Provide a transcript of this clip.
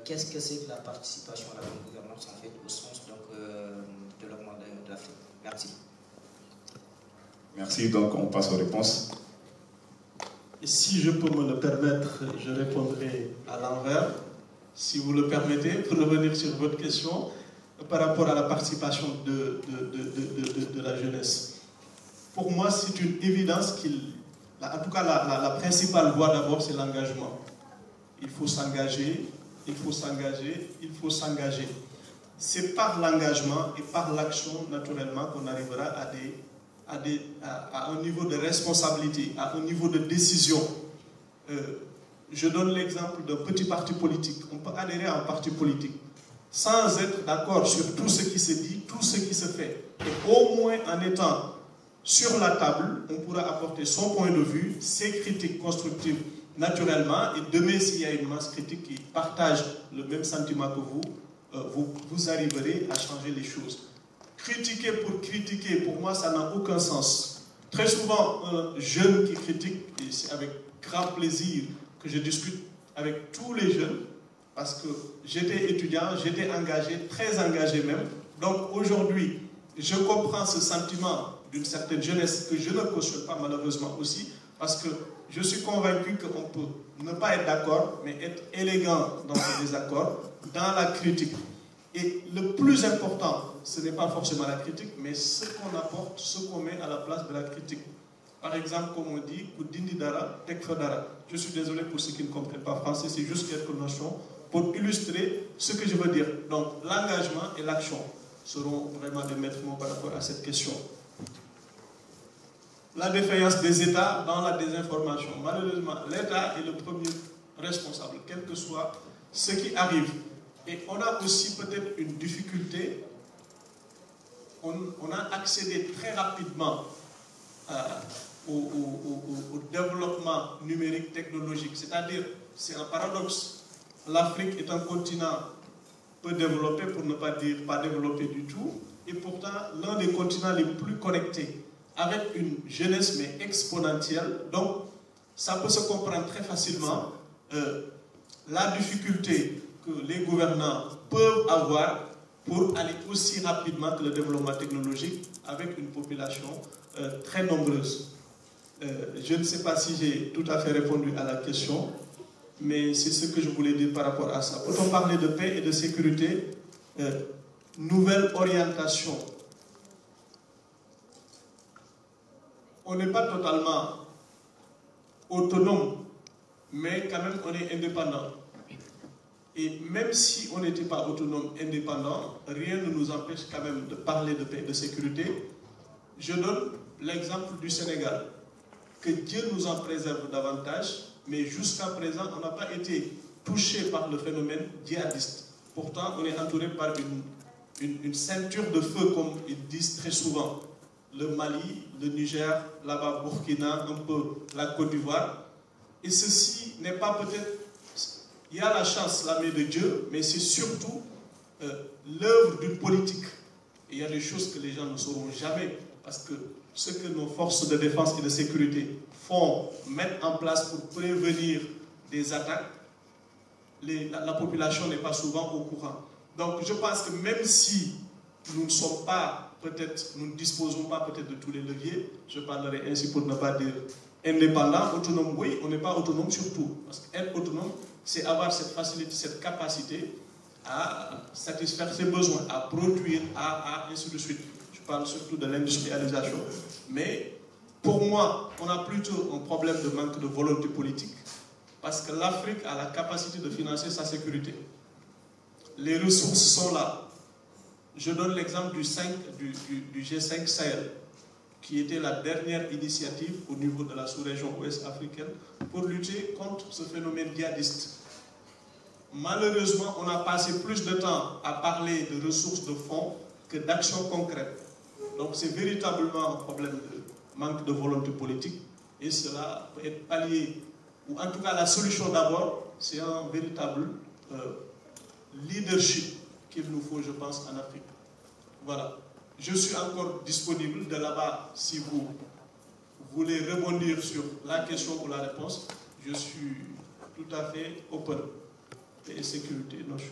qu'est-ce que c'est que la participation à la bonne gouvernance en fait au sens donc, de l'augmentation de l'Afrique? Merci. Merci, donc on passe aux réponses. Et si je peux me le permettre, je répondrai à l'envers, si vous le permettez, pour revenir sur votre question par rapport à la participation de la jeunesse. Pour moi, c'est une évidence en tout cas la principale voie d'abord, c'est l'engagement. Il faut s'engager, il faut s'engager, il faut s'engager. C'est par l'engagement et par l'action, naturellement, qu'on arrivera à un niveau de responsabilité, à un niveau de décision. Je donne l'exemple d'un petit parti politique. On peut adhérer à un parti politique sans être d'accord sur tout ce qui se dit, tout ce qui se fait. Et au moins en étant sur la table, on pourra apporter son point de vue, ses critiques constructives naturellement. Et demain, s'il y a une masse critique qui partage le même sentiment que vous arriverez à changer les choses. Critiquer pour critiquer, pour moi, ça n'a aucun sens. Très souvent, un jeune qui critique, et c'est avec grand plaisir que je discute avec tous les jeunes, parce que j'étais étudiant, j'étais engagé, très engagé même. Donc aujourd'hui, je comprends ce sentiment d'une certaine jeunesse que je ne cautionne pas malheureusement aussi, parce que je suis convaincu qu'on peut ne pas être d'accord, mais être élégant dans ce désaccord, dans la critique. Et le plus important, ce n'est pas forcément la critique, mais ce qu'on apporte, ce qu'on met à la place de la critique. Par exemple, comme on dit, Koudindi Dara, Tekfa Dara. Je suis désolé pour ceux qui ne comprennent pas français, c'est juste quelques notions pour illustrer ce que je veux dire. Donc, l'engagement et l'action seront vraiment des maîtres mots par rapport à cette question. La défaillance des États dans la désinformation. Malheureusement, l'État est le premier responsable, quel que soit ce qui arrive. Et on a aussi peut-être une difficulté. On a accédé très rapidement au développement numérique technologique. C'est-à-dire, c'est un paradoxe. L'Afrique est un continent peu développé, pour ne pas dire pas développé du tout, et pourtant l'un des continents les plus connectés, avec une jeunesse mais exponentielle. Donc, ça peut se comprendre très facilement. La difficulté que les gouvernants peuvent avoir pour aller aussi rapidement que le développement technologique avec une population très nombreuse. Je ne sais pas si j'ai tout à fait répondu à la question, mais c'est ce que je voulais dire par rapport à ça. Peut-on parler de paix et de sécurité? Nouvelle orientation. On n'est pas totalement autonome, mais quand même on est indépendant. Et même si on n'était pas autonome, indépendant, rien ne nous empêche quand même de parler de paix et de sécurité. Je donne l'exemple du Sénégal. Que Dieu nous en préserve davantage, mais jusqu'à présent, on n'a pas été touché par le phénomène djihadiste. Pourtant, on est entouré par une ceinture de feu, comme ils disent très souvent. Le Mali, le Niger, là-bas, Burkina, un peu la Côte d'Ivoire. Et ceci n'est pas peut-être... Il y a la chance, la main de Dieu, mais c'est surtout l'œuvre d'une politique. Et il y a des choses que les gens ne sauront jamais, parce que ce que nos forces de défense et de sécurité mettent en place pour prévenir des attaques, la population n'est pas souvent au courant. Donc je pense que même si nous ne sommes pas, peut-être, nous ne disposons pas peut-être de tous les leviers, je parlerai ainsi pour ne pas dire indépendant, autonome, oui, on n'est pas autonome sur tout. Parce qu'être autonome, c'est avoir cette facilité, cette capacité à satisfaire ses besoins, à produire, ainsi de suite. Je parle surtout de l'industrialisation. Mais pour moi, on a plutôt un problème de manque de volonté politique, parce que l'Afrique a la capacité de financer sa sécurité. Les ressources sont là. Je donne l'exemple du G5 Sahel, qui était la dernière initiative au niveau de la sous-région ouest africaine pour lutter contre ce phénomène djihadiste. Malheureusement, on a passé plus de temps à parler de ressources de fonds que d'actions concrètes. Donc c'est véritablement un problème de manque de volonté politique, et cela peut être pallié, ou en tout cas la solution d'abord, c'est un véritable leadership qu'il nous faut, je pense, en Afrique. Voilà. Je suis encore disponible de là-bas si vous voulez rebondir sur la question ou la réponse. Je suis tout à fait open. Et et sécurité. Nos choix.